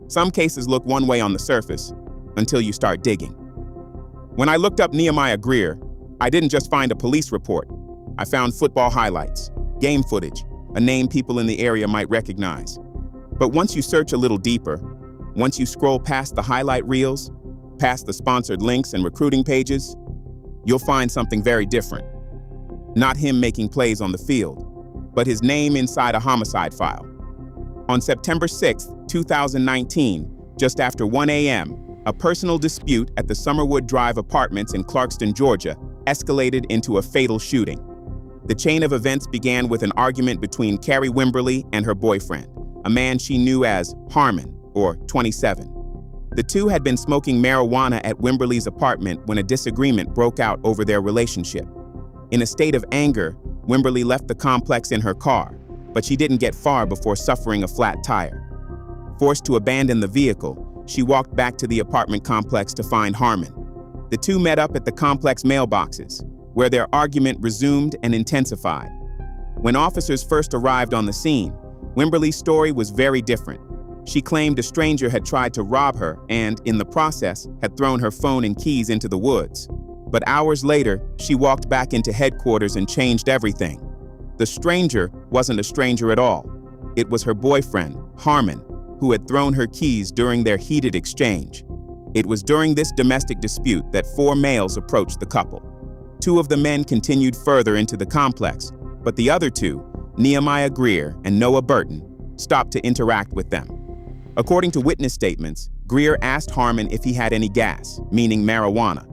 Some cases look one way on the surface until you start digging. When I looked up Nehemiah Greer, I didn't just find a police report. I found football highlights, game footage, a name people in the area might recognize. But once you search a little deeper, once you scroll past the highlight reels, past the sponsored links and recruiting pages, you'll find something very different. Not him making plays on the field, but his name inside a homicide file. On September 6, 2019, just after 1 a.m., a personal dispute at the Summerwood Drive Apartments in Clarkston, Georgia, escalated into a fatal shooting. The chain of events began with an argument between Kharrie Wimberly and her boyfriend, a man she knew as Harmon, or 27. The two had been smoking marijuana at Wimberly's apartment when a disagreement broke out over their relationship. In a state of anger, Wimberly left the complex in her car, but she didn't get far before suffering a flat tire. Forced to abandon the vehicle, she walked back to the apartment complex to find Harmon. The two met up at the complex mailboxes, where their argument resumed and intensified. When officers first arrived on the scene, Wimberly's story was very different. She claimed a stranger had tried to rob her and, in the process, had thrown her phone and keys into the woods. But hours later, she walked back into headquarters and changed everything. The stranger wasn't a stranger at all. It was her boyfriend, Harmon, who had thrown her keys during their heated exchange. It was during this domestic dispute that 4 males approached the couple. 2 of the men continued further into the complex, but the other 2, Nehemiah Greer and Noah Burton, stopped to interact with them. According to witness statements, Greer asked Harmon if he had any gas, meaning marijuana.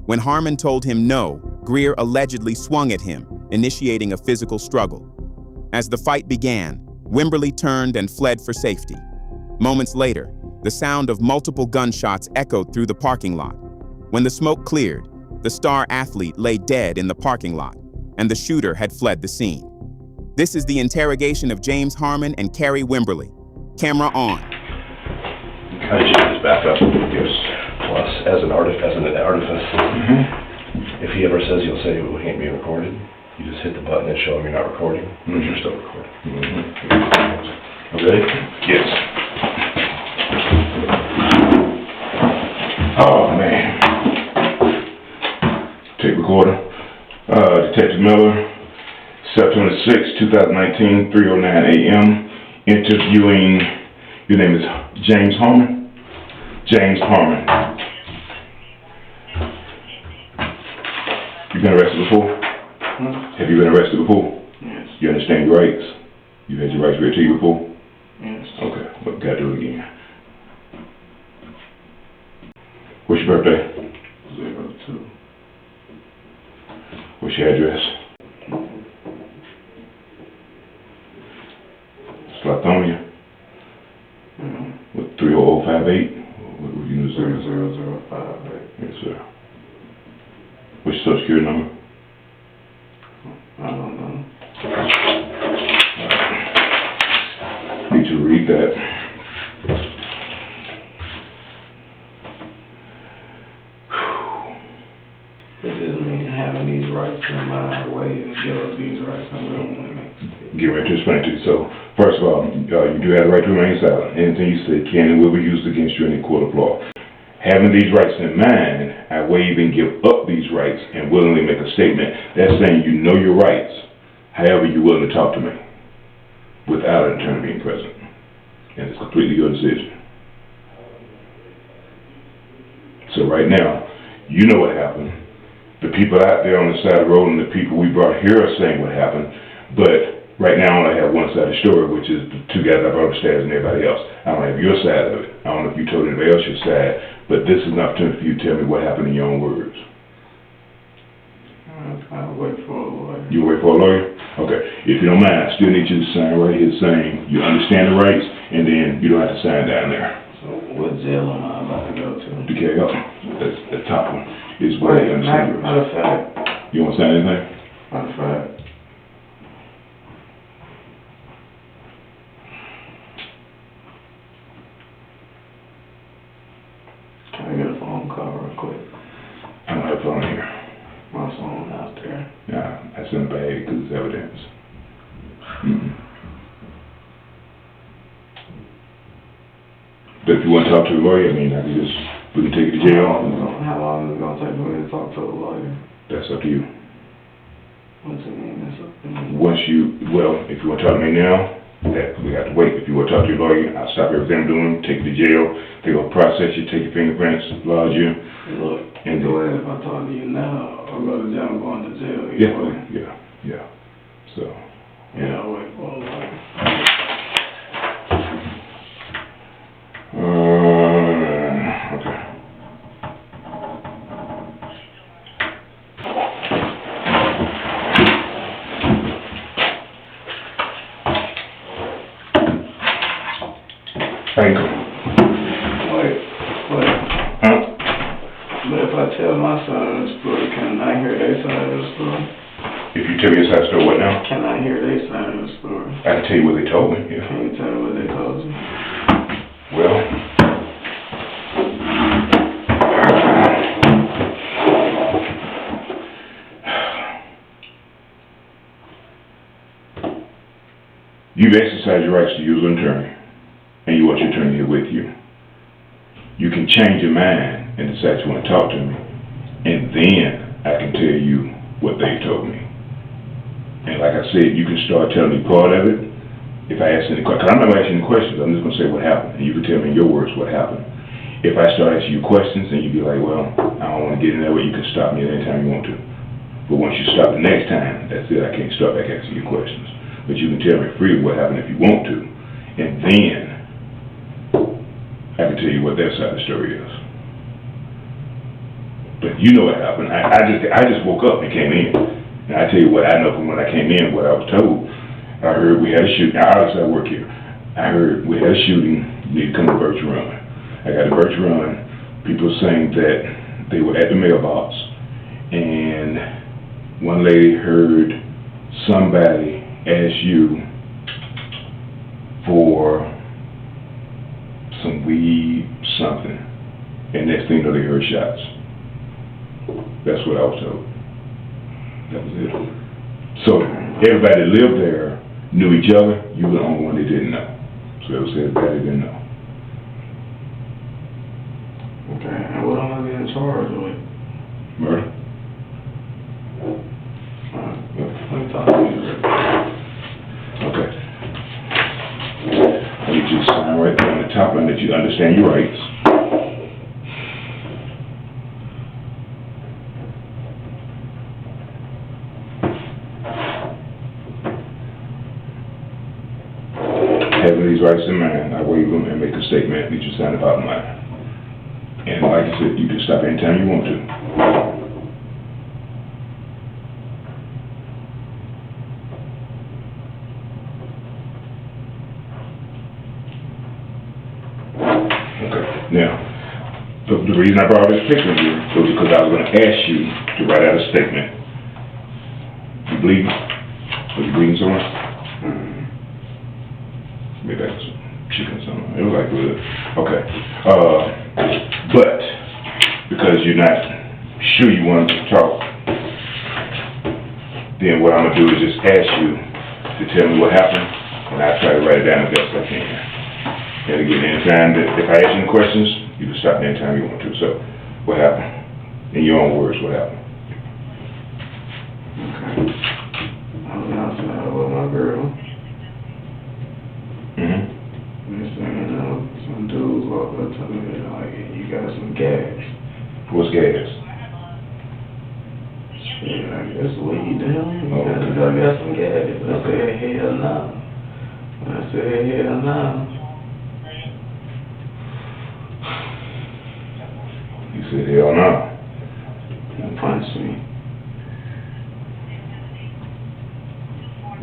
When Harmon told him no, Greer allegedly swung at him, initiating a physical struggle. As the fight began, Wimberly turned and fled for safety. Moments later, the sound of multiple gunshots echoed through the parking lot. When the smoke cleared, the star athlete lay dead in the parking lot, and the shooter had fled the scene. This is the interrogation of James Harmon and Kharrie Wimberly. Camera on. I just use backup. Yes. Plus, as an artifice, if he ever says you'll say we ain't being recorded, you just hit the button and show him you're not recording, but you're still recording. Okay? Yes. Oh, man. Tape recorder. Detective Miller, September 6, 2019, 3:09 a.m. Interviewing, your name is James Harmon? James Harmon. You been arrested before? Have you been arrested before? Yes. You understand your rights? You've had your rights read to you before? Yes. Okay, well, gotta do it again. What's your birthday? 02. What's your address? Slatonia? What, 30058? What would you know? 00058. Yes, sir. What's your social security number? I don't know. Need you to read that. It doesn't mean having these rights in my way to give up these rights. I don't want to make mistakes. Get ready to explain to you. So, first of all, you do have the right to remain silent. Anything you say can and will be used against you in a court of law. Having these rights in mind, I waive and give up these rights and willingly make a statement. That's saying you know your rights. However, you're willing to talk to me without an attorney being present. And it's completely your decision. So right now, you know what happened. The people out there on the side of the road and the people we brought here are saying what happened. But right now, I only have one side of the story, which is the 2 guys I brought upstairs and everybody else. I don't have your side of it. I don't know if you told anybody else your side, but this is an opportunity for you to tell me what happened in your own words. I'll wait for a lawyer. You wait for a lawyer? Okay. If you don't mind, I still need you to sign right here saying you understand the rights, and then you don't have to sign down there. So what jail am I about to go to? Okay, up. That's the top one. Is where you understand the Matter rights. of fact. You want to sign anything? Matter of fact. Can I get a phone call real quick? I don't have a phone here. My phone out there. Yeah, that's in the bag because it's evidence. Mm-mm. But if you want to talk to a lawyer, I mean, I can just, we can take you to jail. How long is it gonna take for me to talk to a lawyer? That's up to you. What's it mean? That's up to me. Once you, well, if you want to talk to me now, that we have to wait. If you want to talk to your lawyer, I'll stop everything I'm doing, take you to jail, they're going to process you, take your fingerprints, lodge you. Look, And the way if I talk to you now, or go to jail, I'm going to jail. Yeah. So. Yeah, I'll wait for a lawyer. Okay. Ankle. Wait. Huh? But if I tell my side of the story, can I hear their side of the story? If you tell me your side story, what now? Can I hear their side of the story? I can tell you what they told me, yeah. Can you tell me what they told you? Well, you've exercised your rights to use an attorney, and you want your attorney here with you. You can change your mind and decide you want to talk to me, and then I can tell you what they told me. And like I said, you can start telling me part of it. If I ask any questions, because I'm not going to ask you any questions, I'm just going to say what happened, and you can tell me in your words what happened. If I start asking you questions, and you be like, well, I don't want to get in that way, you can stop me at any time you want to. But once you stop the next time, that's it, I can't start back asking you questions. But you can tell me freely what happened if you want to, and then I can tell you what their side of the story is. But you know what happened. I just woke up and came in. And I tell you what I know from when I came in, what I was told. I heard we had a shooting. Obviously, I work here. I heard we had a shooting. You need to come to Birch Run. I got to Birch Run. People saying that they were at the mailbox, and one lady heard somebody ask you for some weed, something, and next thing you know, they heard shots. That's what I was told. That was it. So everybody that lived there knew each other. You were the only one they didn't know. So it was everybody didn't know. Okay, and what am I being charged with? Murder? Let me talk to you. Okay. I need you to sign right there on the top line that you understand your rights. Having these rights in mind, I waive them and make a statement that you sign the bottom line. And like I said, you can stop anytime you want to. Okay, now, the reason I brought this picture here was because I was going to ask you to write out a statement. You bleeding? Are you bleeding somewhere? Maybe that's chicken or something. It was like good. Okay. But because you're not sure you want to talk, then what I'm going to do is just ask you to tell me what happened, and I'll try to write it down the best I can. And again, anytime that if I ask you any questions, you can stop me anytime you want to. So, what happened? In your own words, what happened? Okay. I was outside with my girl. Some dudes walked up to me and like, you got some gas. What's gas? Yeah, I guess weed, damn. Oh, I got some gas. I said, hell no. I said, hell no. You said, hell no. He punched me.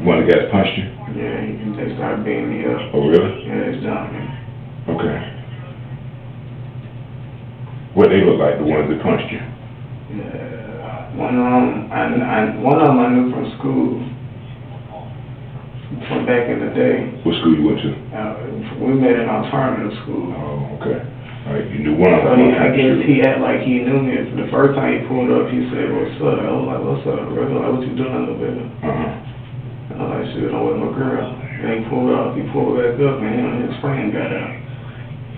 One of the guys punched you? Yeah, they started beating me up. Oh, really? Yeah, it's jumping. Okay. What they look like, the ones that punched you? Yeah, one of them I knew from school, from back in the day. What school you went to? We met in alternative school. Oh, okay. All right, you knew one of So them. I guess he acted like he knew me. The first time he pulled up, he said, "What's up?" I was like, "What's up, brother? Like, what you doing over there?" I was like, "Shit, I'm with my girl." And he pulled up, he pulled back up, and him and his friend got out.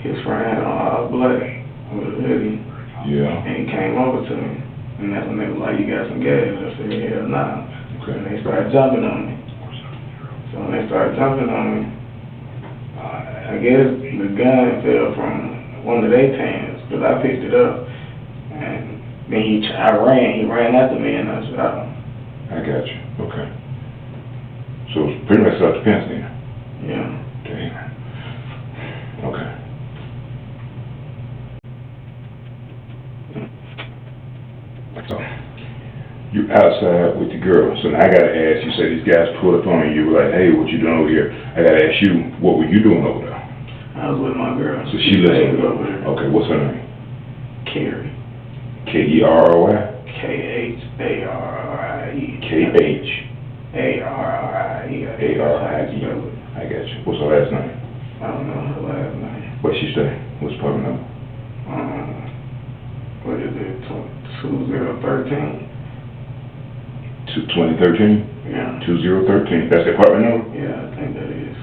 his friend had on all black with a hoodie. Yeah. And he came over to me. And that's when they was like, you got some gas? I said, hell nah. Okay. And they started jumping on me. So when they started jumping on me, I guess the gun fell from one of their pants, because I picked it up. And then he ran after me and I shot him. I got you. Okay. So it's pretty much self-defense then? Yeah. Damn. Okay. So, you outside with the girl. So now I gotta ask you, say these guys pulled up on you, you were like, hey, what you doing over here? I gotta ask you, what were you doing over there? I was with my girl. So she lives over there. Okay, what's her name? Kharrie. K-E-R-R-Y? K-H-A-R-R-I-E. K-H-A-R-R-I-E. I got you. What's her last name? I don't know her last name. Where's she stay? What's her number? What is it? 2013. 2013? Yeah. 2013. That's the apartment number? Yeah, I think that is.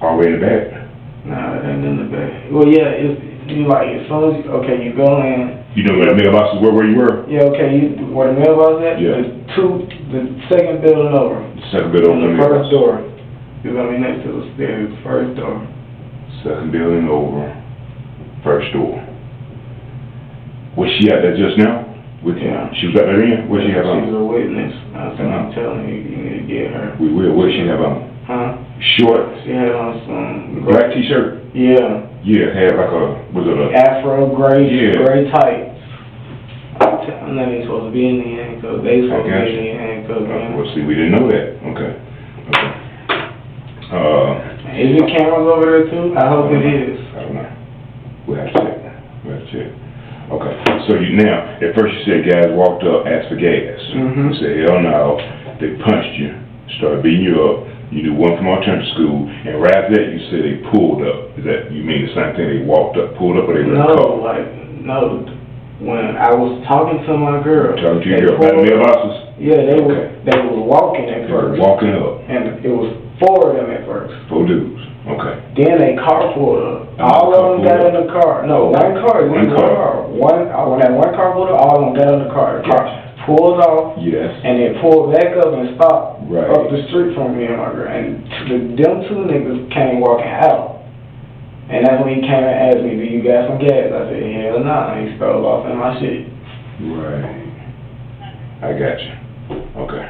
All the way in the back? Nah, it ain't in the back. Well, yeah, it's you like as soon as you go in. You know where the mailboxes were, where you were? Yeah, okay. Where the mailbox at? Yeah. The second building over. Second building over. The first door. You're gonna be next to the stairs. First door. Second building over. First door. Was she out there just now? With you? Yeah. She was out there in? What she have on? She's a witness. I'm telling you, you need to get her. We will. What she have on? Huh? Short. She had on some Black t-shirt? Yeah. Yeah, had like was it a Afro gray, yeah. Gray tights. I'm not even supposed to be in the handcuffs. They supposed to be in the handcuffs. Well, see, we didn't know that. Okay. Is there cameras over there too? I hope it is. I don't know. We'll have to check. Okay. So now, at first you said guys walked up, asked for gas. Mm-hmm. You said, hell no. They punched you, started beating you up. You knew one from alternative school, and right after that you said they pulled up. Is that, you mean the same thing? They walked up, pulled up, or they were in the car? No. When I was talking to my girl. Talking to your girl about the mailboxes? Yeah, they were walking at first. Walking up. And it was 4 of them at first. 4 dudes. Okay. Then a car pulled up. All of them got in the car. No, one car. When that one car pulled up, all of them got in the car. The car pulled off. Yes. And it pulled back up and stopped right up the street from me and my girl. And them 2 niggas came walking out. And that's when he came and asked me, do you got some gas? I said, hell nah. And he stole off in my shit. Right. I got you. Okay.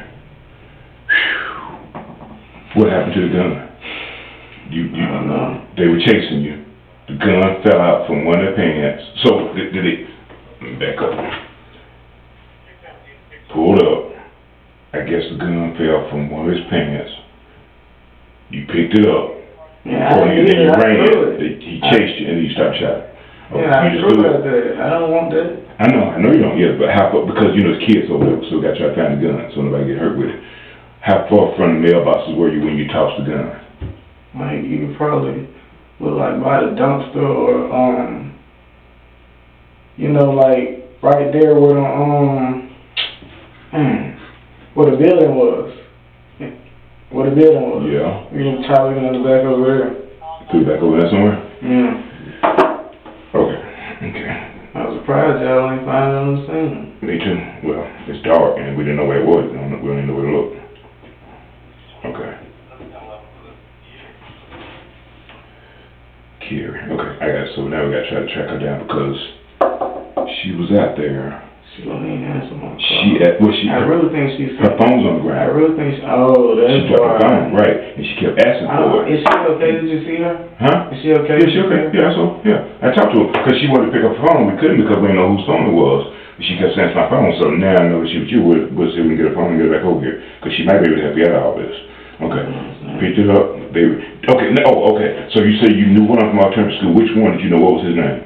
Whew. What happened to the gun? I don't know. They were chasing you. The gun fell out from one of their pants. So, did it... Let me back up. Pulled up. I guess the gun fell from one of his pants. You picked it up. Yeah, then you ran. He chased you and you stopped shouting. Yeah, I threw that. I don't want that. I know you don't. Yeah, but how far? Because you know it's kids over there, so we got to try to find the gun so nobody get hurt with it. How far from the mailboxes were you when you tossed the gun? Like you could probably look like by the dumpster or like right there where the building was. Yeah. You can try looking in the back over there. Threw back over there somewhere? Yeah. Okay. I was surprised y'all ain't find it on the scene. Me too. Well, it's dark and we didn't know where it was. We don't even know where to look. Okay. Kharrie. Okay, I got it. So now we got to try to track her down because she was out there. She don't even answer my call. I really think she's... Her phone's on the ground. I really think that's why. She dropped her phone, right. And she kept asking for it. Is she okay? Did you see her? Huh? Is she okay? Yeah, she okay. Yeah, I talked to her because she wanted to pick up her phone. We couldn't because we didn't know whose phone it was. She kept saying it's my phone, so now I know that she was you. We'll see if we can get her phone and get her back over here because she might be able to help you out of all this. Okay. Picked it up. Okay. So you say you knew one from alternative school. Which one did you know? What was his name?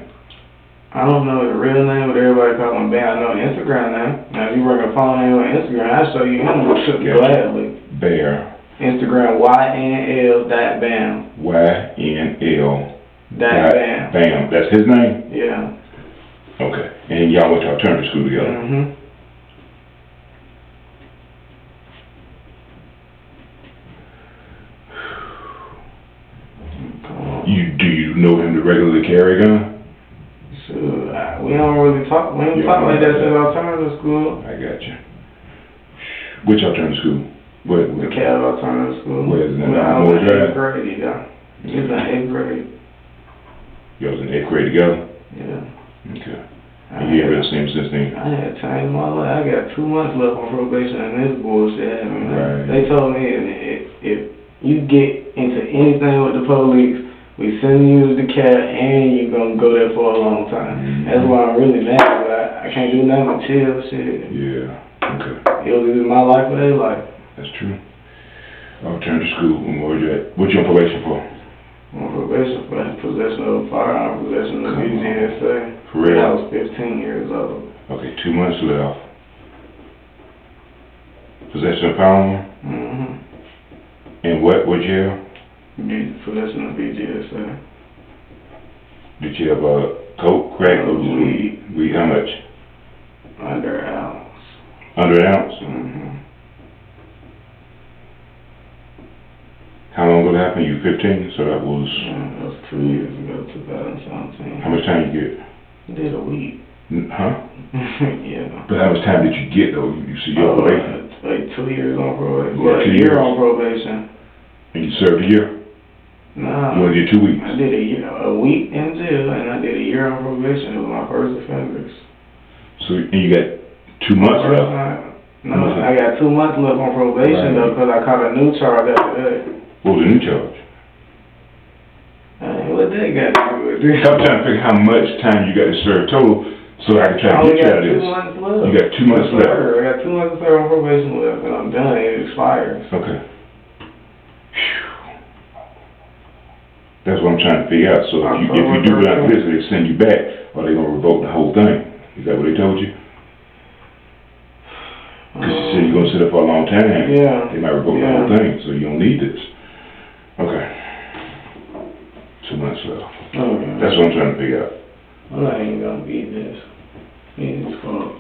I don't know the real name, but everybody call him Bear. I know the Instagram name. Now, if you bring a phone name on Instagram, I'll show you him gladly. Bear. Instagram, YNL.bam. YNL.bam. Bam. That's his name? Yeah. Okay. And y'all went to alternative school together? Mm-hmm. Do you know him to regularly really carry a gun? Sure, we don't really talk, we don't talk like that since alternative school. I got you. Which alternative school? What? The Cal alternative school. Where is it? When I was in 8th grade, yeah. He was in 8th grade. Y'all was in 8th grade together? Yeah. Okay. And you ain't really seen him since then? I had changed my life. I got 2 months left on probation and this bullshit happened. Right. They told me if you get into anything with the police, we send you to the cat and you're gonna go there for a long time. Mm-hmm. That's why I'm really mad, but I can't do nothing but chill shit. Yeah. Okay. It was either my life or their life. That's true. Alternative school. Where you at? What you on probation for? I'm on probation for possession of a firearm, possession of BGSA. For real? I was 15 years old. Okay, 2 months left. Possession of firearm? Mm-hmm. And what jail? Possession of BGSA. Did you have a coke, crack, or just weed? Weed, how much? Under an ounce. Under an ounce? Mm-hmm. How long ago that happened? You 15? So that was... That was 2 years ago, 2017. How much time you get? Did a week. Huh? Yeah. But how much time did you get though? You see your probation? Like 2 years on probation. Well, 2 a year years. on probation. And you served a year? Nah. You only did 2 weeks? I did a week in jail and I did a year on probation. It was my first offenders. So, and you got 2 months left? No, I got 2 months left on probation though, because I caught a new charge after that. What was the new charge? What that got to do with this? I'm trying to figure how much time you got to serve total, so I can try to get you out of this. I only got 2 months left. You got 2 months left? I got 2 months to serve on probation left, and I'm done. It expires. Okay. That's what I'm trying to figure out. So if you do it after this, they send you back, or they gonna revoke the whole thing. Is that what they told you? Because you said you're gonna sit up for a long time. Yeah. They might revoke the whole thing, so you don't need this. Okay. 2 months left. Okay. That's what I'm trying to figure out. Well, I ain't gonna beat this. It's fault.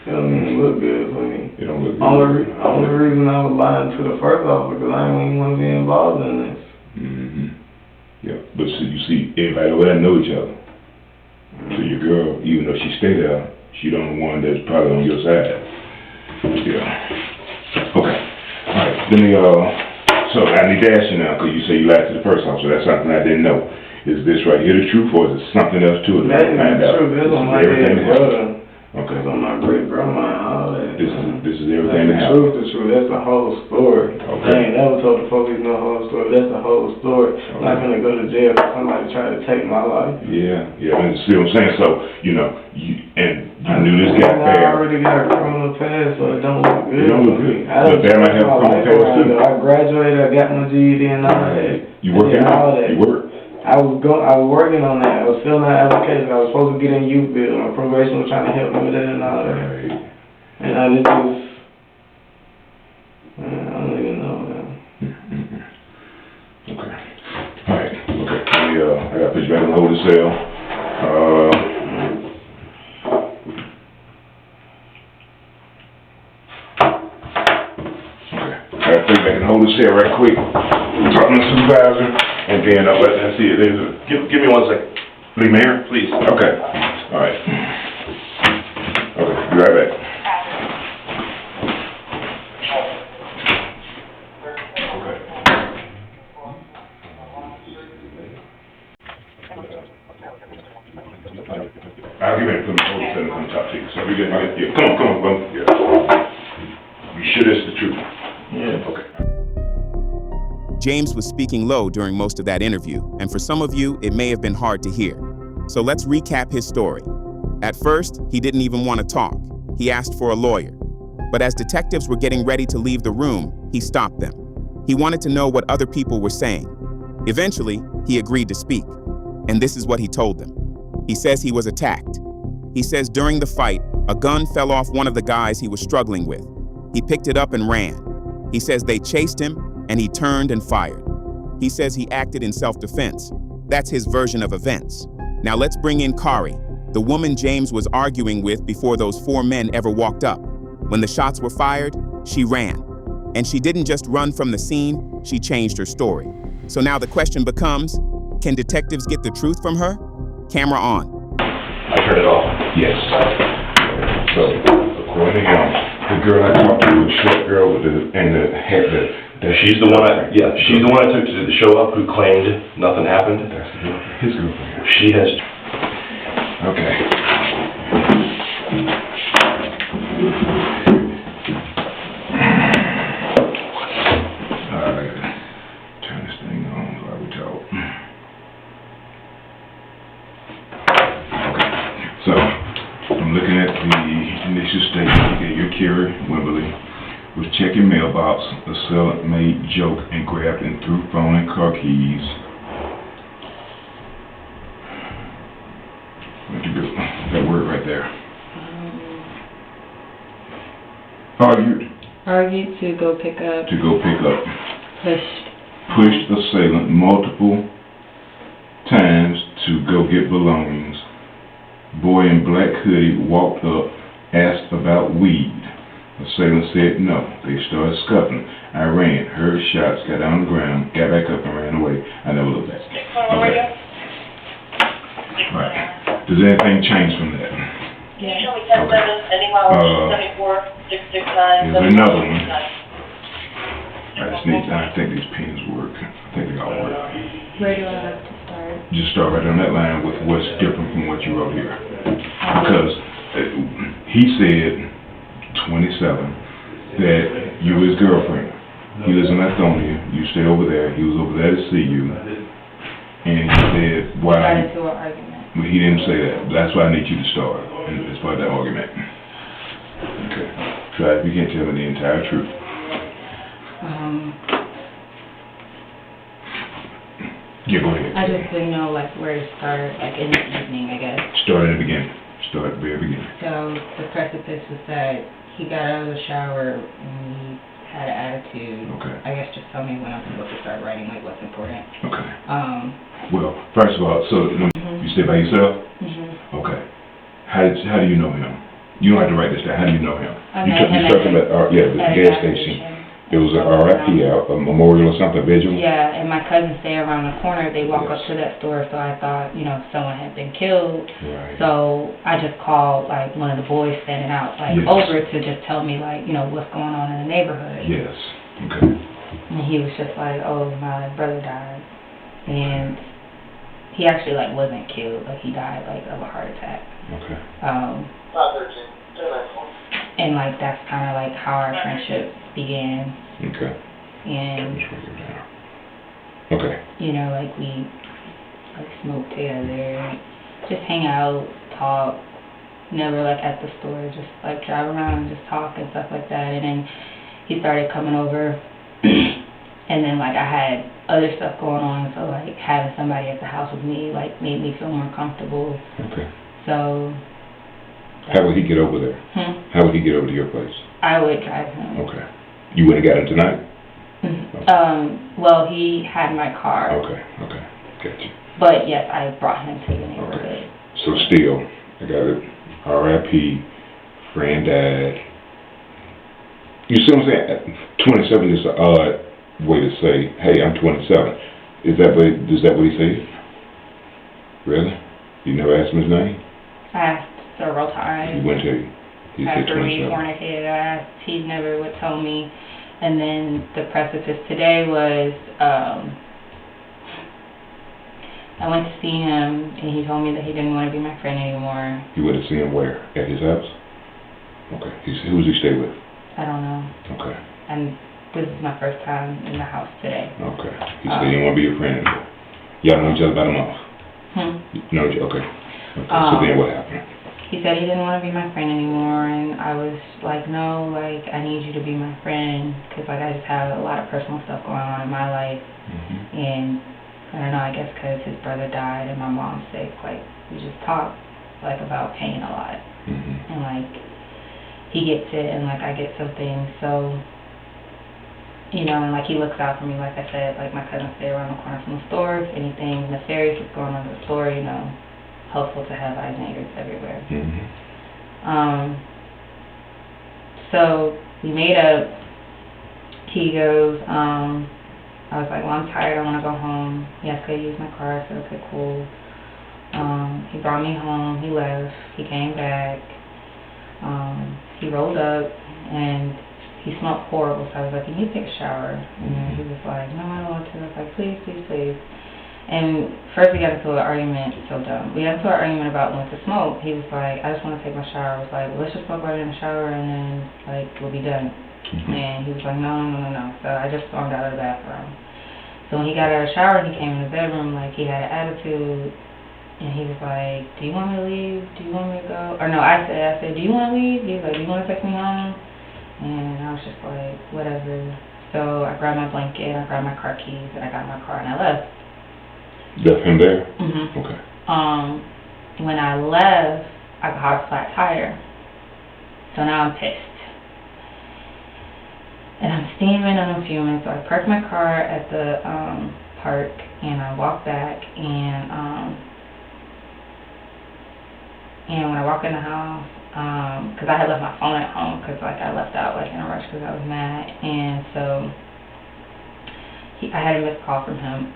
It don't even look good for me. It don't look good. Only reason I was lying to the first officer because I didn't even want to be involved in this. Mm-hmm. Yeah, but so you see, everybody over there know each other. So your girl, even though she stay there, she the only one that's probably on your side. Yeah. Okay. All right. Let me, so I need to ask you now, because you say you lied to the first officer. That's something I didn't know. Is this right here the truth, or is it something else to it? That is the truth. This on my dead brother. Okay. It's on my great grandma and all that. This is everything that happened. That's the truth. That's the whole story. Okay. I ain't never told the police no whole story. That's the whole story. Okay. I'm not gonna go to jail because somebody tried to take my life. Yeah. And see what I'm saying? So, you know, you knew this guy I fair. already got a criminal past, so it don't look good. It don't look good. I But that might have a criminal past too. I graduated, I got my GED and all that. You working all out? that. You work? I was working on that. I was filling out applications. I was supposed to get in youth bill. My probation was trying to help me with that and all that. Right. And I just was, I don't even know, man. Okay. All right. Okay. I got to put you back in the holding cell. Okay. I got to put you back in the holding cell right quick. Talk to the supervisor, and then let's see. Give me 1 second. Leave me here, please. Okay. All right. Okay. Be right back. I'll get ready to put my whole center on top of you. So we get, yeah, come on. Yeah. You sure that's the truth? Yeah. Okay. James was speaking low during most of that interview, and for some of you, it may have been hard to hear. So let's recap his story. At first, he didn't even want to talk. He asked for a lawyer. But as detectives were getting ready to leave the room, he stopped them. He wanted to know what other people were saying. Eventually, he agreed to speak. And this is what he told them. He says he was attacked. He says during the fight, a gun fell off one of the guys he was struggling with. He picked it up and ran. He says they chased him, and he turned and fired. He says he acted in self-defense. That's his version of events. Now let's bring in Kharrie, the woman James was arguing with before those 4 men ever walked up. When the shots were fired, she ran. And she didn't just run from the scene, she changed her story. So now the question becomes, Can detectives get the truth from her? Camera on. I turned it off. Yes. So, according to him, the girl I talked to, the short girl with the hair, She's the one I took to show up who claimed nothing happened. That's his girlfriend. She has. Okay. Alright. Turn this thing on while we talk. Okay. So, I'm looking at the initial statement. Okay, you're Kharrie Wimberly. Was checking mailbox. Assailant made joke and grabbed and threw phone and car keys. Where'd you go? That word right there. Argued to go pick up. To go pick up. Pushed Assailant multiple times to go get belongings. Boy in black hoodie walked up, asked about weed. Assailant said no. They started scuffling. I ran, heard shots, got on the ground, got back up and ran away. I never looked back. Okay. Right. Does anything change from that? Yeah. Here's another one. I think these pens work. I think they all work. Where do I have to start? Just start right on that line with what's different from what you wrote here. Because he said 27, that you were his girlfriend. He lives in Lithonia. You stay over there. He was over there to see you. And he said, why? Got into an argument. Well, he didn't say that. That's why I need you to start as part of that argument. Okay. Try if you can't tell me the entire truth. Yeah, go ahead. I just didn't know like where to start, like in the evening, I guess. Start at the beginning. Start at the very beginning. So the precipice was that he got out of the shower and he had an attitude. Okay. I guess just tell me when I'm supposed to start writing, like what's important. Okay. Well, first of all, so you stay by yourself? Okay. How do you know him? You don't have to write this down. How do you know him? You struck him at the gas station. There was a RIP out, a memorial or something, a vigil? Yeah, and my cousins stay around the corner. They walk up to that store, so I thought, someone had been killed. Right. So I just called, like, one of the boys standing out, over to just tell me, like, what's going on in the neighborhood. Yes. Okay. And he was just like, oh, my brother died. And he actually, like, wasn't killed. Like, he died, like, of a heart attack. Okay. And, like, that's kind of, like, how our friendship began. Okay. And, okay. Like, we, like, smoke together, just hang out, talk, never, like, at the store, just, like, drive around and just talk and stuff like that. And then he started coming over, and then, like, I had other stuff going on, so, like, having somebody at the house with me, like, made me feel more comfortable. Okay. So... How would he get over there? How would he get over to your place? I would drive him. Okay. You would have got him tonight? Mm-hmm. Well, he had my car. Okay. Gotcha. But, yes, I brought him to the neighborhood. Okay. So, still, I got it. R.I.P. Friend died. You see what I'm saying? 27 is an odd way to say, hey, I'm 27. Is that what he said? Really? You never asked him his name? I asked several times. He wouldn't tell you. He said 27. After we fornicated, I asked. He never would tell me. And then the precipice today was, I went to see him, and he told me that he didn't want to be my friend anymore. You went to see him where? At his house? Okay. Who does he stay with? I don't know. Okay. And this is my first time in the house today. Okay. He said he didn't want to be your friend anymore. Y'all know each other about a month? Okay. So then what happened? He said he didn't want to be my friend anymore, and I was like, no, like, I need you to be my friend, because, like, I just have a lot of personal stuff going on in my life, and, I don't know, I guess because his brother died and my mom's sick, like, we just talk, like, about pain a lot, and, like, he gets it, and, like, I get some things, so, and, like, he looks out for me, like I said, like, my cousin stay around the corner from the store, if anything nefarious is going on in the store, helpful to have eyes and ears everywhere. So we made up. He goes, I was like, well, I'm tired, I want to go home. He asked could I use my car. I said, okay, cool. He brought me home, he left, he came back, he rolled up, and he smelled horrible, so I was like, can you take a shower? And then he was like, no, I don't want to. I was like, please, please, please. And first we got into an argument, so dumb. We got into an argument about when to smoke. He was like, I just want to take my shower. I was like, well, let's just smoke right in the shower, and then, like, we'll be done. And he was like, no. So I just stormed out of the bathroom. So when he got out of the shower and he came in the bedroom, like, he had an attitude, and he was like, do you want me to leave? Do you want me to go? Or no, I said, do you want to leave? He was like, do you want to take me home? And I was just like, whatever. So I grabbed my blanket, I grabbed my car keys, and I got in my car and I left. Left him there? Mm-hmm. Okay. When I left, I got a flat tire. So now I'm pissed. And I'm steaming and I'm fuming, so I parked my car at the park, and I walked back, and when I walked in the house, because I had left my phone at home, because like I left out like in a rush because I was mad, and so I had a missed call from him.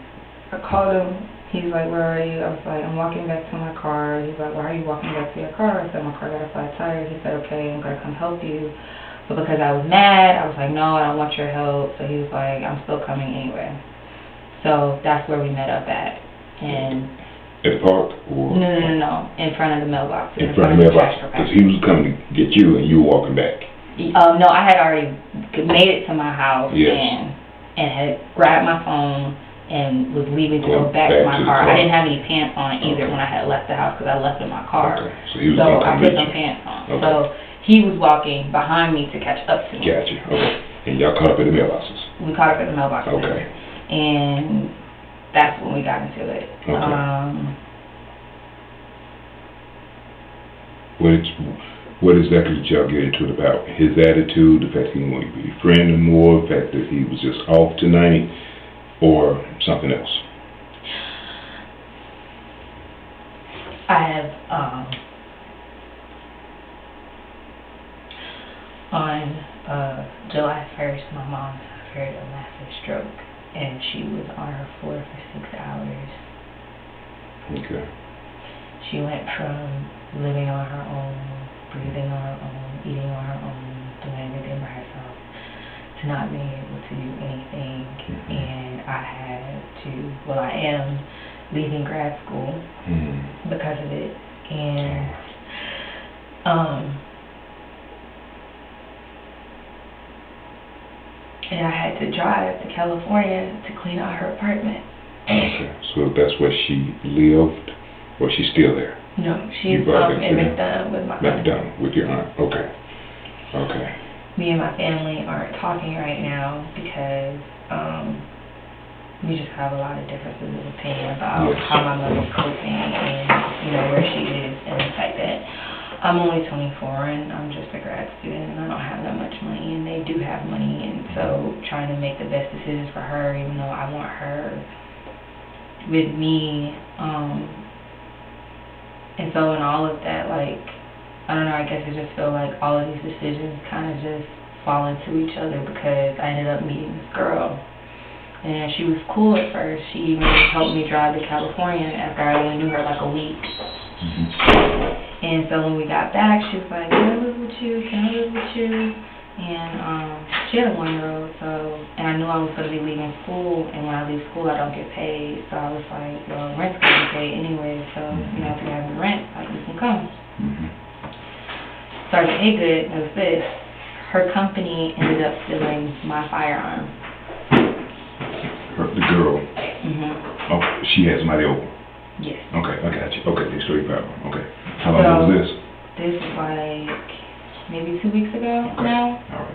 I called him. He's like, where are you? I was like, I'm walking back to my car. He's like, why are you walking back to your car? I said, my car got a flat tire. He said, okay, I'm going to come help you. But because I was mad, I was like, no, I don't want your help. So he was like, I'm still coming anyway. So that's where we met up at. And at the park? Or? No. In front of the mailbox. In front of the mailbox. Because he was coming to get you and you were walking back. No, I had already made it to my house. Yes. and had grabbed my phone and was leaving to go back to my car. I didn't have any pants on either when I had left the house because I left in my car. Okay. So he was going to I come put get some you. pants on. Okay. So he was walking behind me to catch up to me. Gotcha. Okay. And y'all caught up at the mailboxes? We caught up at the mailboxes. Okay. And that's when we got into it. Okay. What exactly did y'all get into it about? His attitude, the fact that he didn't want you to be a friend anymore, the fact that he was just off tonight, or something else? I have, on July 1st, my mom suffered a massive stroke, and she was on her floor for 6 hours. Okay. She went from living on her own, breathing on her own, eating on her own, doing everything by herself, to not being able to do anything. And I am leaving grad school because of it. And I had to drive to California to clean out her apartment. Okay, so that's where she lived, or she's still there? No, she's in McDonough with my aunt. McDonough with your aunt, okay. Okay. Me and my family aren't talking right now because we just have a lot of differences of opinion about how my mother's coping and, where she is, and the fact that I'm only 24 and I'm just a grad student and I don't have that much money, and they do have money, and so trying to make the best decisions for her, even though I want her with me, and so in all of that, like, I don't know, I guess I just feel like all of these decisions kind of just fall into each other because I ended up meeting this girl. And she was cool at first. She even helped me drive to California after I only knew her like a week. And so when we got back, she was like, can I live with you? Can I live with you? And she had a 1-year-old, and I knew I was going to be leaving school, and when I leave school, I don't get paid. So I was like, well, rent's going to be paid anyway, so, if you have the rent, like, you can come. So I said, hey, good, knows this. Her company ended up stealing my firearm. The girl? Oh, she had somebody over? Yes. Okay, I got you. Okay, they stole your firearm. Okay. How long was this? This was like maybe 2 weeks ago now. All right.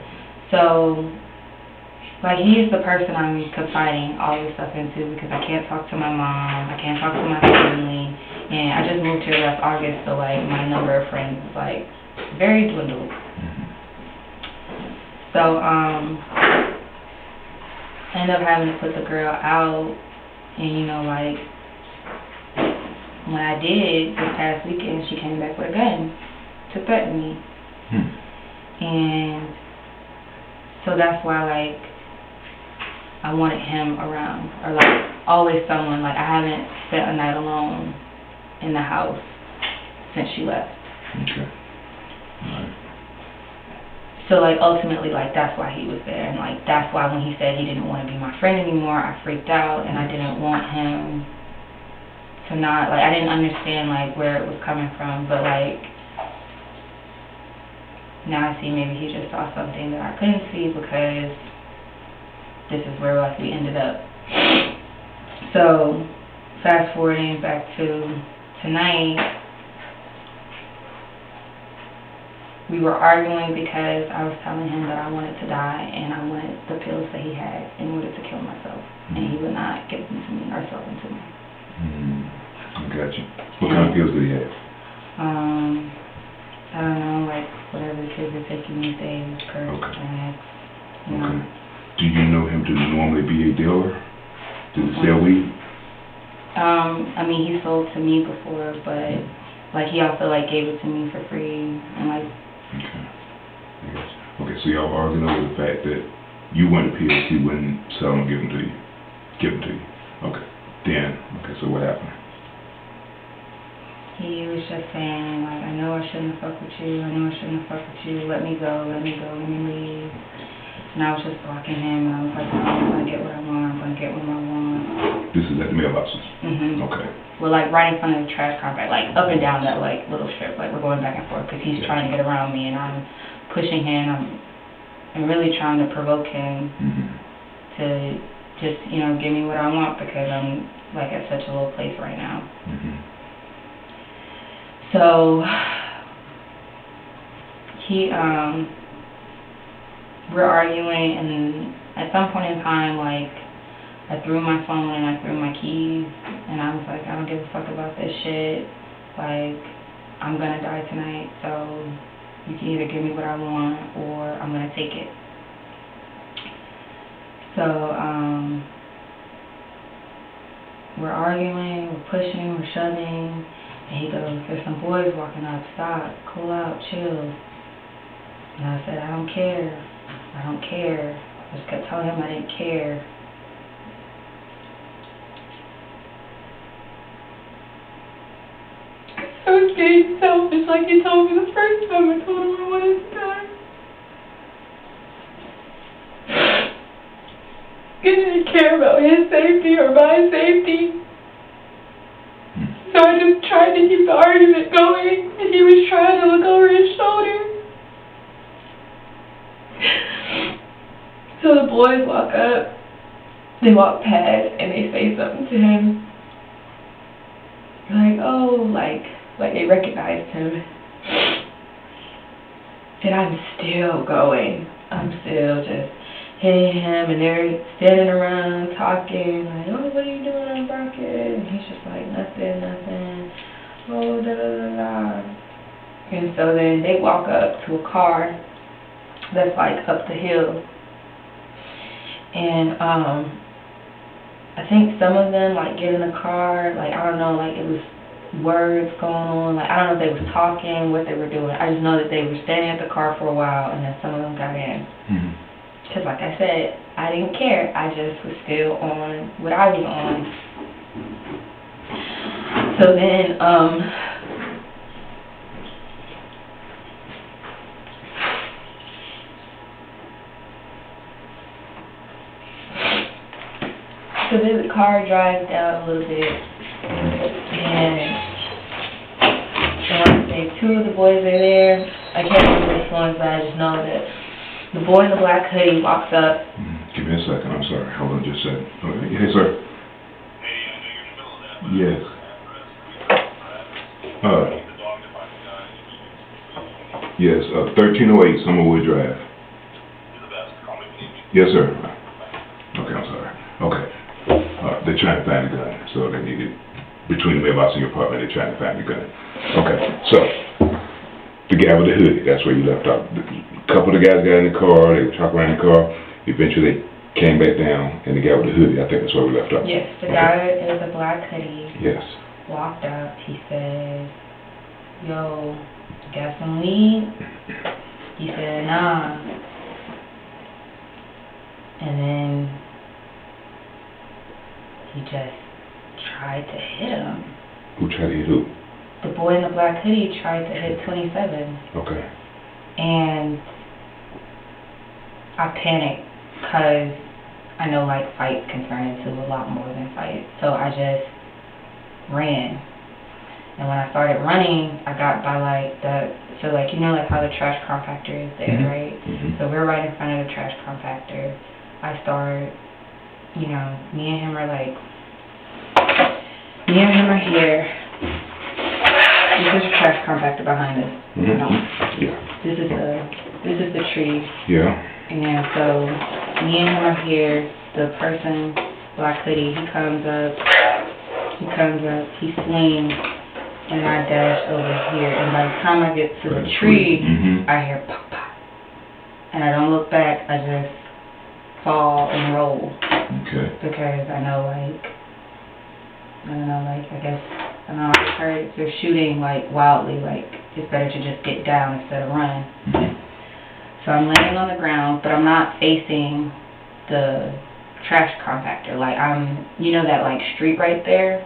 So, like, he's the person I'm confiding all this stuff into because I can't talk to my mom, I can't talk to my family, and I just moved here last August, so, like, my number of friends is, like, very dwindled. So, I ended up having to put the girl out, and, like, when I did this past weekend, she came back with a gun to threaten me. And so that's why, like, I wanted him around, or like always someone. Like I haven't spent a night alone in the house since she left. Okay. All right. So like ultimately, like that's why he was there, and like that's why when he said he didn't want to be my friend anymore, I freaked out, and I didn't want him to not, like I didn't understand like where it was coming from, but like now I see maybe he just saw something that I couldn't see because this is where like we ended up. So fast forwarding back to tonight, we were arguing because I was telling him that I wanted to die and I wanted the pills that he had in order to kill myself, and he would not give them to me or sell them to me. I got you. What kind of pills did he have? I don't know, like whatever the kids are taking these days, Perk, Max, you know. Okay. Do you know him to normally be a dealer? Does he sell weed? I mean, he sold to me before, but like he also like gave it to me for free, and like. Okay. Yes. Okay, so y'all arguing over the fact that you wanted pills, he wouldn't sell them, give them to you. Okay. Then, so what happened? He was just saying, like, I know I shouldn't have fucked with you, let me go, let me leave. And I was just blocking him, and I was like, I'm gonna get what I want, This is at the mailboxes? Mm-hmm. Okay. We're like right in front of the trash compactor, like up and down that like little strip, like we're going back and forth because he's trying to get around me and I'm pushing him. I'm really trying to provoke him to just, you know, give me what I want because I'm like at such a low place right now. So we're arguing, and at some point in time, like I threw my phone and I threw my keys, and I was like, I don't give a fuck about this shit. Like, I'm gonna die tonight, so you can either give me what I want or I'm gonna take it. So, we're arguing, we're pushing, we're shoving, and he goes, there's some boys walking up, stop, cool out, chill. And I said, I don't care. I just kept telling him I didn't care. I was being selfish, like you told me the first time I told him I wanted to die. He didn't care about his safety or my safety. So I just tried to keep the argument going, and he was trying to look over his shoulder. So the boys walk up, they walk past, and they say something to him. Like, oh, like they recognized him. And I'm still going. I'm still just hitting him, and they're standing around talking, like, oh, what are you doing on Brockett? And he's just like, nothing. Oh, da-da-da-da. And so then they walk up to a car that's like up the hill. And I think some of them like get in the car, like I don't know, like it was words going on, like I don't know if they was talking, what they were doing. I just know that they were standing at the car for a while, and then some of them got in. Because like I said, I didn't care. I just was still on what I was on. So then, the car drives down a little bit, and I want to say 2 of the boys are there. I can't remember which ones, but I just know that the boy in the black hoodie walks up. Give me a second, I'm sorry. Hold on just a second. Okay. Hey, sir. Yes. Yes, 1308 Summerwood Drive. Yes, sir. Okay, I'm sorry. Okay. They're trying to find the gun, so they need it between the mailbox and your apartment. They're trying to find the gun. Okay, so the guy with the hoodie, that's where you left off. A couple of the guys got in the car, they were talking around the car. Eventually, they came back down, and the guy with the hoodie, I think that's where we left off. Yes, the guy in the black hoodie. Yes. Walked up. He said, "Yo, got some weed?" He said, "Nah." And then just tried to hit him. Who tried to hit who? The boy in the black hoodie tried to hit 27. Okay. And I panicked because I know like fights can turn into a lot more than fights. So I just ran. And when I started running, I got by like so like you know like how the trash compactor is there, right? So we're right in front of the trash compactor. I start, me and him are here. This is the trash compactor behind us. Yeah. This is the tree. Yeah. And so me and him are here. The person, black hoodie, he comes up, he swings, and I dash over here. And by the time I get to the tree, I hear pop, pop. And I don't look back, I just fall and roll. Okay. Because I know, I heard if you're shooting, wildly, it's better to just get down instead of run. So I'm laying on the ground, but I'm not facing the trash compactor. I'm, that, street right there?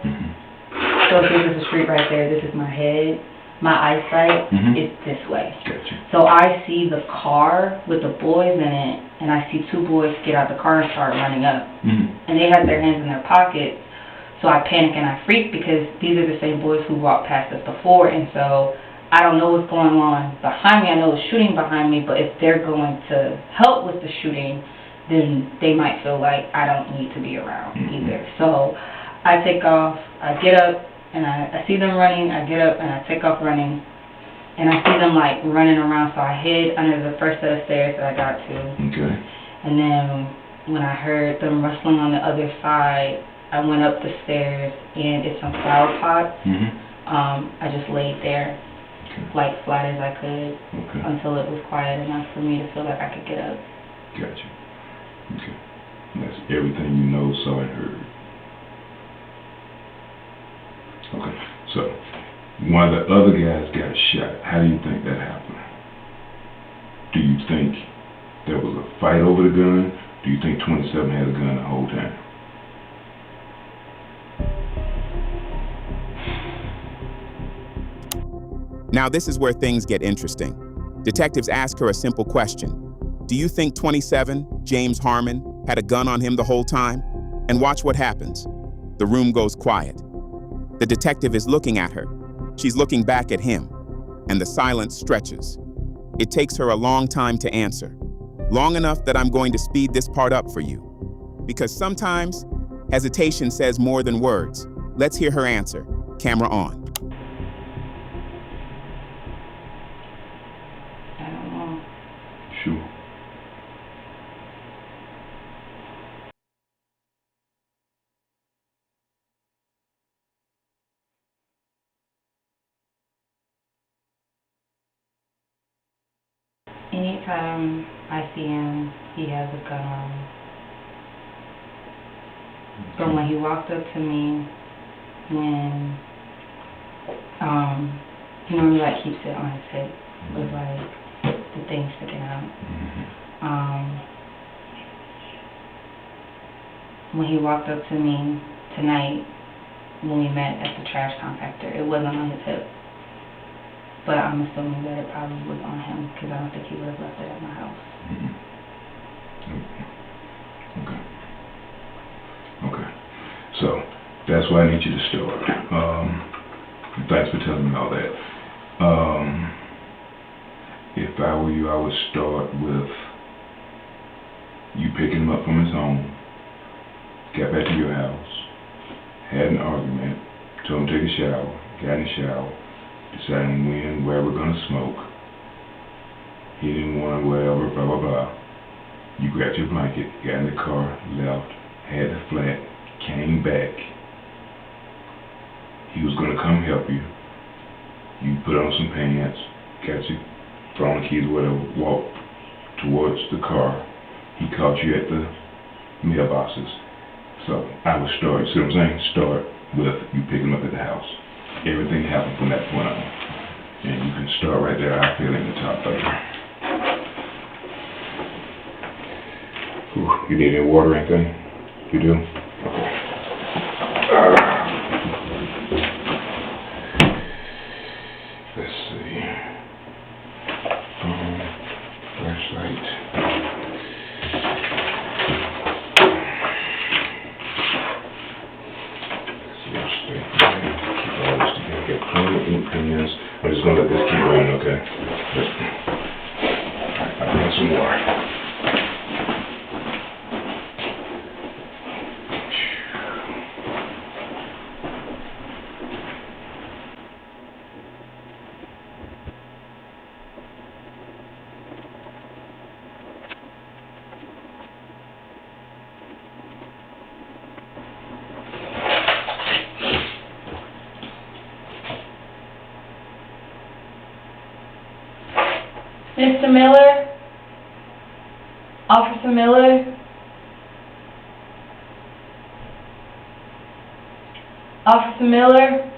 So if this is the street right there, this is my head. My eyesight is this way. Gotcha. So I see the car with the boys in it, and I see two boys get out the car and start running up. And they had their hands in their pockets. So I panic and I freak because these are the same boys who walked past us before, and so I don't know what's going on behind me. I know it's shooting behind me, but if they're going to help with the shooting, then they might feel like I don't need to be around either. So I take off, I get up, and I see them running, I get up and I take off running, and I see them running around, so I hid under the first set of stairs that I got to. Okay. And then when I heard them rustling on the other side, I went up the stairs, and it's some flower pots. I just laid there, flat as I could, until it was quiet enough for me to feel like I could get up. Gotcha. Okay. That's everything you know, saw, and heard. Okay. So, one of the other guys got shot. How do you think that happened? Do you think there was a fight over the gun? Do you think 27 had a gun the whole time? Now this is where things get interesting. Detectives ask her a simple question. Do you think 27, James Harmon, had a gun on him the whole time? And watch what happens. The room goes quiet. The detective is looking at her. She's looking back at him. And the silence stretches. It takes her a long time to answer. Long enough that I'm going to speed this part up for you. Because sometimes, hesitation says more than words. Let's hear her answer. Camera on. I don't know. Sure. Anytime I see him, he has a gun on him. From when he walked up to me, when he normally keeps it on his hip with the thing sticking out. When he walked up to me tonight, when we met at the trash compactor, it wasn't on his hip. But I'm assuming that it probably was on him because I don't think he would have left it at my house. Okay. So, that's why I need you to start. Thanks for telling me all that. If I were you, I would start with you picking him up from his home, got back to your house, had an argument, told him to take a shower, got in the shower, deciding when, where we're going to smoke. He didn't want whatever, blah, blah, blah. You grabbed your blanket, got in the car, left, had the flat, came back. He was going to come help you. You put on some pants, got your phone, keys, whatever, walked towards the car. He caught you at the mailboxes. So I would start, see what I'm saying? Start with you picking him up at the house. Everything happened from that point on. And you can start right there, I feel, in the top layer. You need any water or anything? You do? Okay. Mr. Miller? Officer Miller? Officer Miller?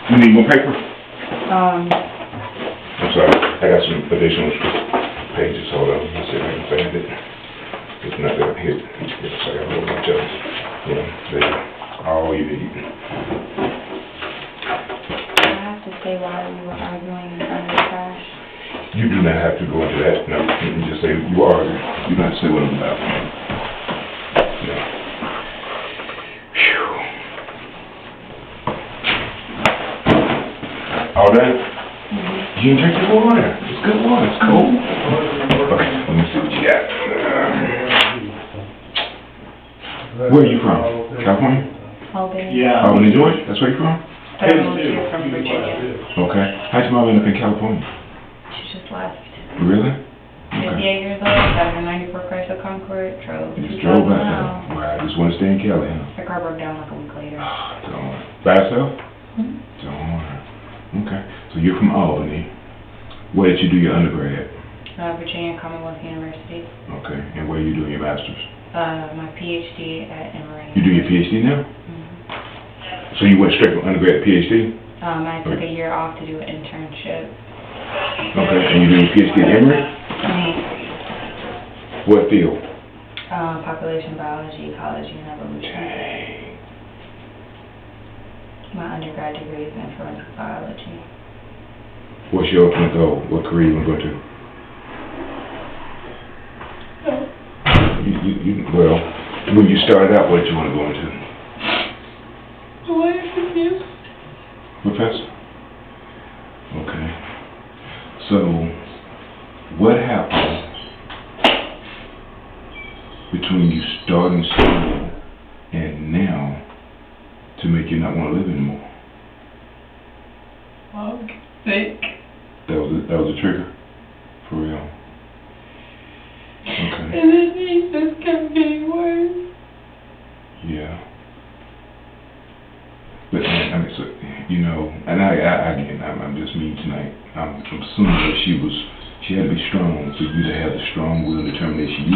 You need more paper? Um, I'm sorry, I got some additional pages, hold on, let's see if I can find it. It's not that hit, it's like a whole bunch of them. Yeah, there, all you need. I have to say why we were arguing in front of the trash. You do not have to go into that, no, you can just say you are, you don't have to say what I'm about. No. Phew. All done? You can drink your water. It's good water. It's cold. Okay, let me see what you got. Where are you from? California? Albany. Yeah. Albany, Georgia? That's where you're from? But I moved here from Virginia. Okay. How'd your mom end up in California? She just left. Really? 58 years old, got her 94 Chrysler Concord, drove You just 2,000 drove back miles. there. Wow, I just want to stay in Cali, huh? Her car broke down like a week later. Don't worry. By yourself? Don't worry. Okay. So you're from Albany. Where did you do your undergrad? Virginia Commonwealth University. Okay. And where are you doing your master's? My PhD at Emory. You do your PhD now? So you went straight from undergrad to PhD? I took a year off to do an internship. Okay. And you do your PhD at Emory? What field? Population biology, ecology, and evolution. Dang. My undergrad degree is in forensic biology. What's your ultimate goal? What career you want to go to? Well, when you started out, what did you want to go into? Professor? Okay. So, what happened between you starting school and now to make you not want to live anymore? I'm sick. That was a trigger? For real? Okay. And then he just kept getting worse. Yeah. But I mean, so, you know, and again, I'm just mean tonight. I'm assuming that she had to be strong for you to have the strong will and determination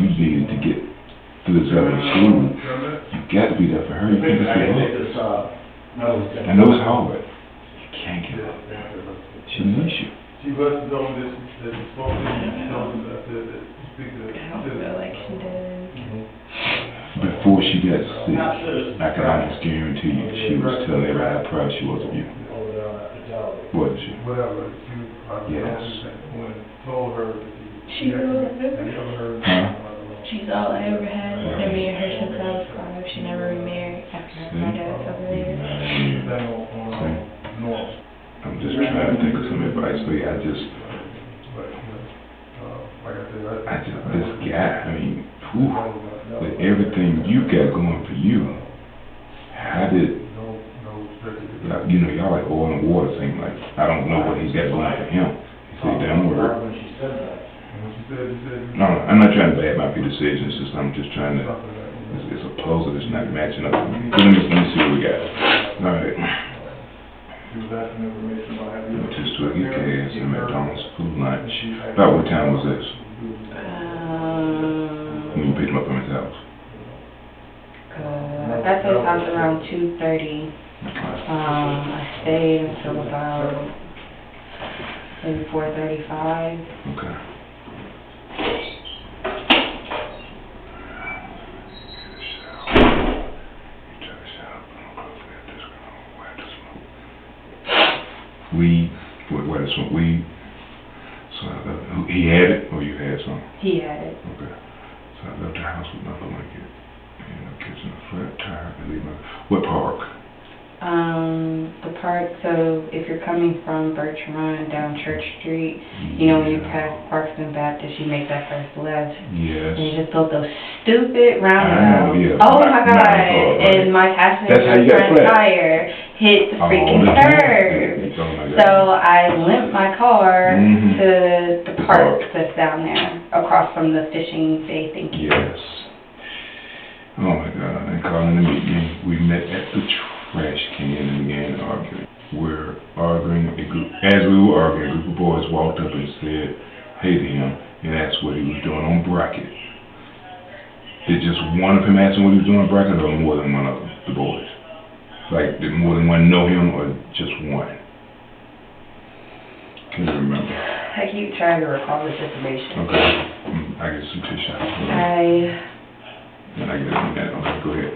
you needed to get through this level of school. You got to be there for her. You can't just give up. I know it's hard. You can't give up. She needs you. She must know this phone. I don't feel like she did. Before she got sick, I can almost guarantee you she was telling everybody how proud she was of you. Wasn't she? Whatever. Yes. Told her. She's all I ever had. Huh? She's all I ever had. And me and her since I was 5. She never remarried after my dad took her later. I'm just trying to think of some advice for you. This guy, I mean, with everything you got going for you, how did, you know, y'all like oil and water seem like. I don't know what he's got going for him. He said, don't worry. No, I'm not trying to badmouth your decision. It's just, I'm just trying to, it's a puzzle that's not matching up. Let me see what we got. All right. Just to get gas and McDonald's food lunch. About what time was this? When you picked him up from his house? I got to his house around 2:30. I stayed until about maybe 4:35. Okay. Weed, what is some weed? So he had it, or you had some? He had it. Okay. So I left the house with my blanket and a kitchen, a flat tire, and leave my. What park? The park. So if you're coming from Birch Run down Church Street, you know when you pass Clarkston Baptist, you make that first left. Yes. And you just built those stupid roundabouts. Yeah. Oh my God! And my passenger front tire hit the freaking curb. So I limped my car to the park that's down there, across from the fishing bay. Thank you. Yes. Oh my God, they calling to meet me. We met at the trash can and began arguing. As we were arguing, a group of boys walked up and said, hey to him, and asked what he was doing on bracket. Did just one of him ask him what he was doing on bracket, or more than one of them, the boys? Like, did more than one know him, or just one? Can you remember? I keep trying to recall this information. Okay. I get some tissue. And I get it in a minute. Okay, go ahead.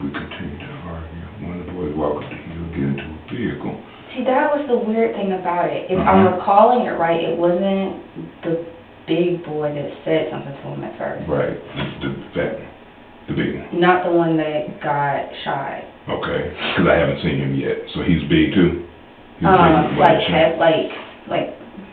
We continued to argue. One of the boys walked up the hill, get into a vehicle. See, that was the weird thing about it. If I'm recalling it right, it wasn't the big boy that said something to him at first. Right. The big one. Not the one that got shot. Okay. Because I haven't seen him yet. So he's big too? Like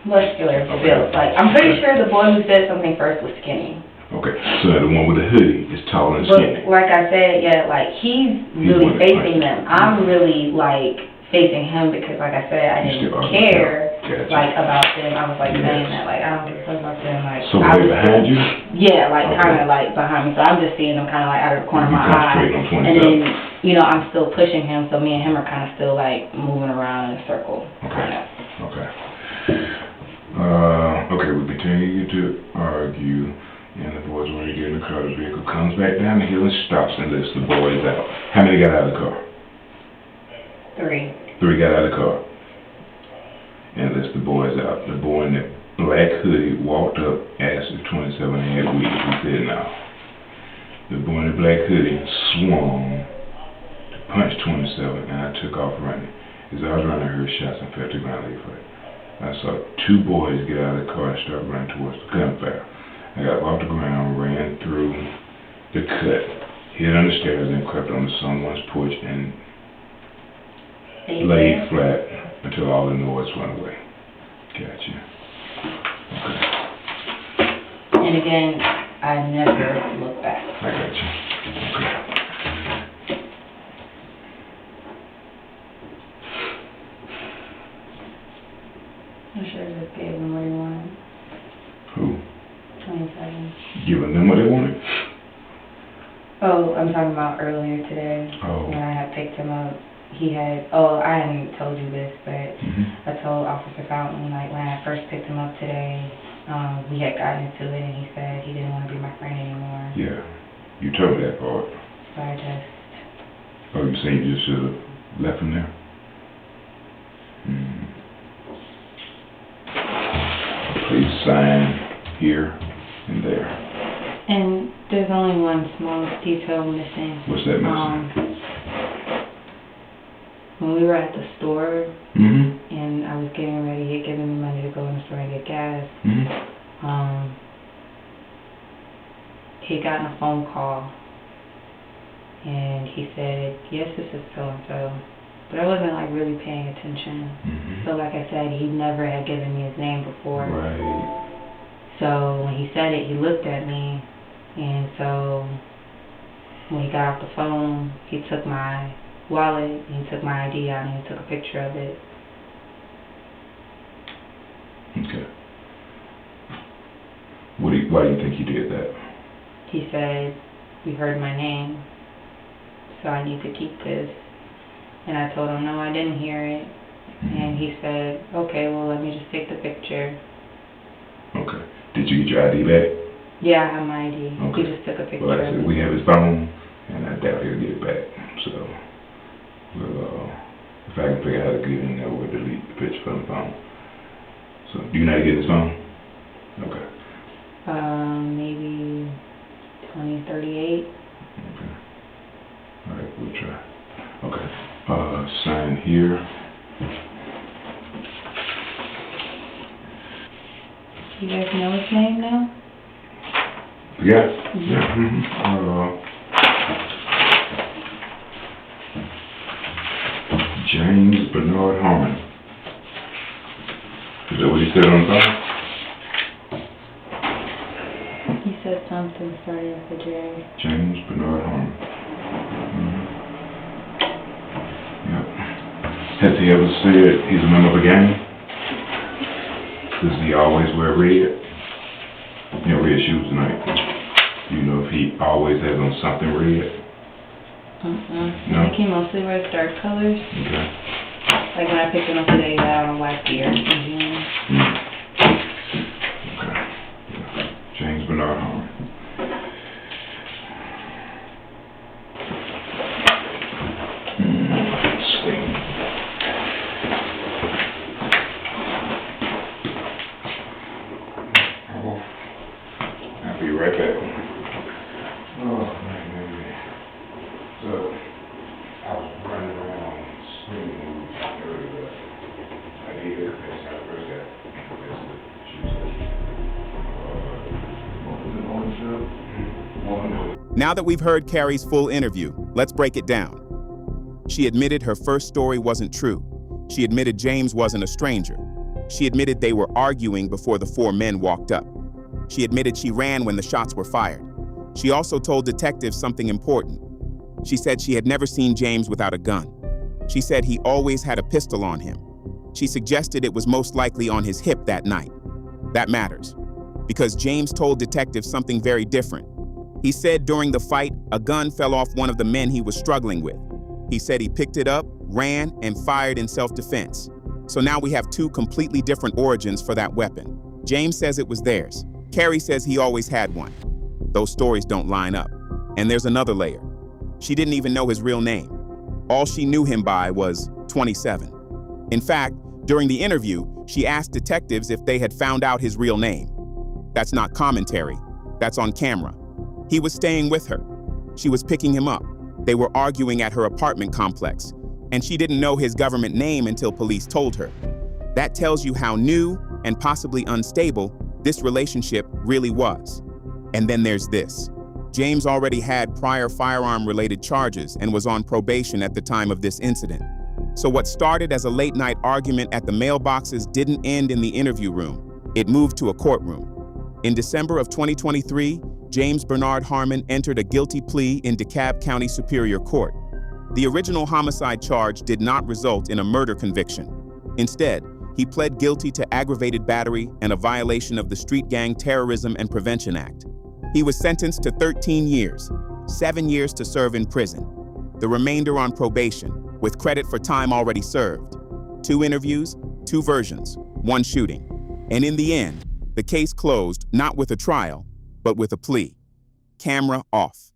muscular built. Like, I'm pretty sure the boy who said something first was skinny. Okay. So the one with the hoodie is tall and skinny. But like I said, yeah, like he's really facing them. I'm really like facing him because, like I said, I didn't care like about them. I was like saying that, like, I don't give a fuck about them. Like, so were they behind you? Yeah, like kind of like behind me. So I'm just seeing them kind of like out of the corner of my eye. And then, you know, I'm still pushing him, so me and him are kind of still like moving around in a circle. Okay. Okay, we continue to argue, and the boys want to get in the car. The vehicle comes back down the hill and stops and lets the boys out. How many got out of the car? 3. 3 got out of the car and lets the boys out. The boy in the black hoodie walked up, asked if 27 had weed. He said no. The boy in the black hoodie swung to punch 27, and I took off running. As I was running, I heard shots and fell to the ground like that. I saw 2 boys get out of the car and start running towards the gunfire. I got off the ground, ran through the cut, hid on the stairs, and crept onto someone's porch and laid flat until all the noise went away. Gotcha. Okay. And again, I never looked back. I gotcha. Okay. I should have just gave them what he wanted. Who? 27. Giving them what they wanted? Oh, I'm talking about earlier today. Oh. When I had picked him up. He had, I hadn't told you this, but I told Officer Fountain, like, when I first picked him up today, we had gotten into it, and he said he didn't want to be my friend anymore. Yeah. You told me that part. So I just... Oh, you saying you just should have left him there? Please sign here and there. And there's only one small detail missing. What's that missing? When we were at the store, and I was getting ready, he had given me money to go in the store and get gas. He had gotten a phone call, and he said, yes, this is so-and-so. But I wasn't, like, really paying attention. So, like I said, he never had given me his name before. Right. So, when he said it, he looked at me, and so when he got off the phone, he took my wallet, and he took my ID out, and he took a picture of it. Okay. Why do you think he did that? He said, we heard my name, so I need to keep this. And I told him, no, I didn't hear it. And he said, okay, well, let me just take the picture. Okay. Did you get your ID back? Yeah, I have my ID. Okay. He just took a picture Well, like I of said, it. we have his phone, and I doubt he'll get it back. So, if I can figure out how to get in there, we'll delete the picture from the phone. So, do you know how to get his phone? Okay. Maybe 2038. Okay. All right, we'll try. Okay. Sign here. You guys know his name now? Yeah. Yeah. James Bernard Harmon. Is that what he said on the phone? He said something starting with a J. James Bernard Harmon. Yep. Has he ever said he's a member of a gang? Does he always wear red? You know, red shoes tonight. You know if he always has on something red? No? I think he mostly wears dark colors. Okay. Like when I picked him up today, he had on a white beard and jeans. Okay. James Bernard Harmon. Let's see. I'll be right back. Oh, man. So, I was running around screaming earlier. I need it because I first got Now that we've heard Kharrie's full interview, let's break it down. She admitted her first story wasn't true. She admitted James wasn't a stranger. She admitted they were arguing before the 4 men walked up. She admitted she ran when the shots were fired. She also told detectives something important. She said she had never seen James without a gun. She said he always had a pistol on him. She suggested it was most likely on his hip that night. That matters, because James told detectives something very different. He said during the fight, a gun fell off one of the men he was struggling with. He said he picked it up, ran, and fired in self-defense. So now we have 2 completely different origins for that weapon. James says it was theirs. Kharrie says he always had one. Those stories don't line up. And there's another layer. She didn't even know his real name. All she knew him by was 27. In fact, during the interview, she asked detectives if they had found out his real name. That's not commentary. That's on camera. He was staying with her. She was picking him up. They were arguing at her apartment complex, and she didn't know his government name until police told her. That tells you how new and possibly unstable this relationship really was. And then there's this. James already had prior firearm-related charges and was on probation at the time of this incident. So what started as a late-night argument at the mailboxes didn't end in the interview room. It moved to a courtroom. In December of 2023, James Bernard Harmon entered a guilty plea in DeKalb County Superior Court. The original homicide charge did not result in a murder conviction. Instead, he pled guilty to aggravated battery and a violation of the Street Gang Terrorism and Prevention Act. He was sentenced to 13 years, 7 years to serve in prison, the remainder on probation, with credit for time already served. 2 interviews, 2 versions, 1 shooting. And in the end, the case closed not with a trial, but with a plea. Camera off.